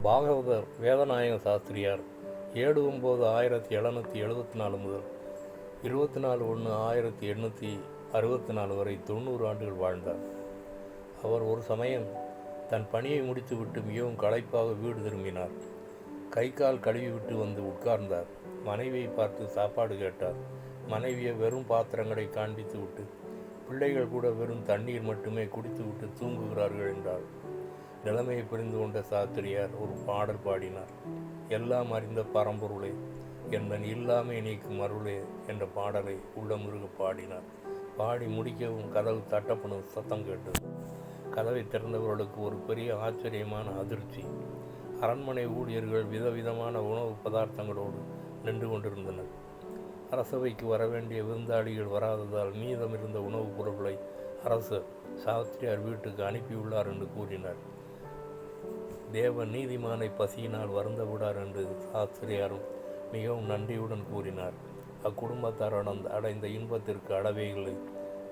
பாகவதர் வேதநாயக சாஸ்திரியார் 7/9/1774 முதல் 24/1/1864 வரை 90 ஆண்டுகள் வாழ்ந்தார். அவர் ஒரு சமயம் தன் பணியை முடித்துவிட்டு மிகவும் களைப்பாக வீடு திரும்பினார். கை கால் கழுவிவிட்டு வந்து உட்கார்ந்தார். மனைவியை பார்த்து சாப்பாடு கேட்டார். மனைவியை வெறும் பாத்திரங்களை காண்பித்து விட்டு, பிள்ளைகள் கூட வெறும் தண்ணீர் மட்டுமே குடித்துவிட்டு தூங்குகிறார்கள் என்றார். நிலைமையை புரிந்து கொண்ட சாஸ்திரியார் ஒரு பாடல் பாடினார். எல்லாம் அறிந்த பரம்பொருளே, எந்தன் இல்லாமை நீக்கும் அருளே என்ற பாடலை உள்ளமுருக பாடினார். பாடி முடிக்கவும் கதவு தட்டப்படும் சத்தம் கேட்டது. கதவை திறந்தவர்களுக்கு ஒரு பெரிய ஆச்சரியமான அதிர்ச்சி. அரண்மனை ஊழியர்கள் விதவிதமான உணவு பதார்த்தங்களோடு நின்று கொண்டிருந்தனர். அரசவைக்கு வரவேண்டிய விருந்தாளிகள் வராததால் மீதமிருந்த உணவுப் பொருட்களை அரசர் சாஸ்திரியார் வீட்டுக்கு அனுப்பியுள்ளார் என்று கூறினார். தேவன் நீதிமானை பசியினால் வருந்த விடார் என்று சாஸ்திரியாரும் மிகவும் நன்றியுடன் கூறினார். அக்குடும்பத்தார் அடைந்த இன்பத்திற்கு அளவேகளை.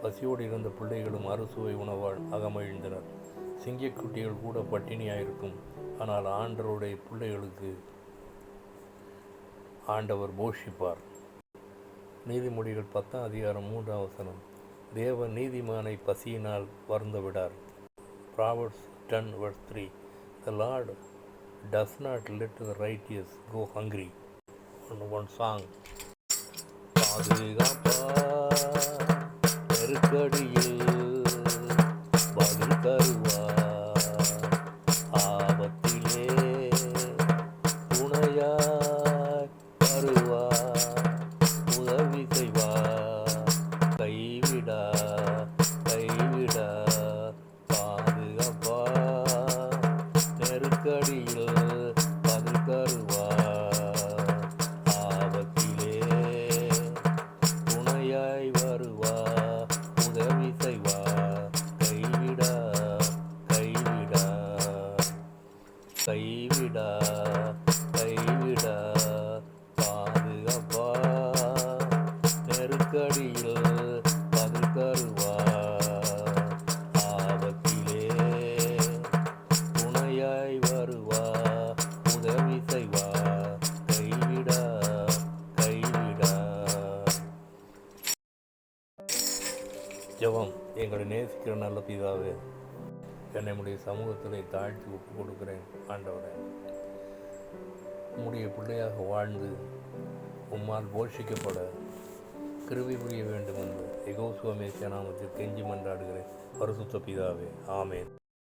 பசியோடு இருந்த பிள்ளைகளும் அறுசுவை உணவால் அகமகிழ்ந்தனர். சிங்கக்குட்டிகள் கூட பட்டினியாயிருக்கும். ஆனால் ஆண்டவருடைய பிள்ளைகளுக்கு ஆண்டவர் போஷிப்பார். நீதிமொழிகள் 10:3 தேவன் நீதிமானை பசியினால் வருந்த விடார். Proverbs 10:3 The Lord does not let the righteous go hungry. One song. பாதுகாப்பா நெருக்கடியில் பதில் தருவா, ஆபத்திலே துணையாய் வருவா, உதவி செய்வா, கைவிடா கைவிடா. பாதுகாப்பா நெருக்கடியில் பதில் தருவா, ஆபத்திலே துணையாய் வருவா, உதவி செய்வா, கைவிடா கைவிடா கைவிடா கைவிடா. பாதுகாப்பா நெருக்கடியில் பதில் தருவா, ஆபத்திலே துணையாய் வருவா, உதவி செய்வா, கைவிடா கைவிடா. ஜெபம். எங்களை நேசிக்கிற நல்ல பிதாவே, என்னை உடைய சமூகத்திலே தாழ்த்தி ஒப்புக் கொடுக்கிறேன். ஆண்டவரே, உம்முடைய பிள்ளையாக வாழ்ந்து உம்மால் போஷிக்கப்பட கிருபை புரிய வேண்டும் என்று எகோசுவ மேசியா நாமத்தில் கெஞ்சி மன்றாடுகிறேன். பரிசுத்த பிதாவே, ஆமென்.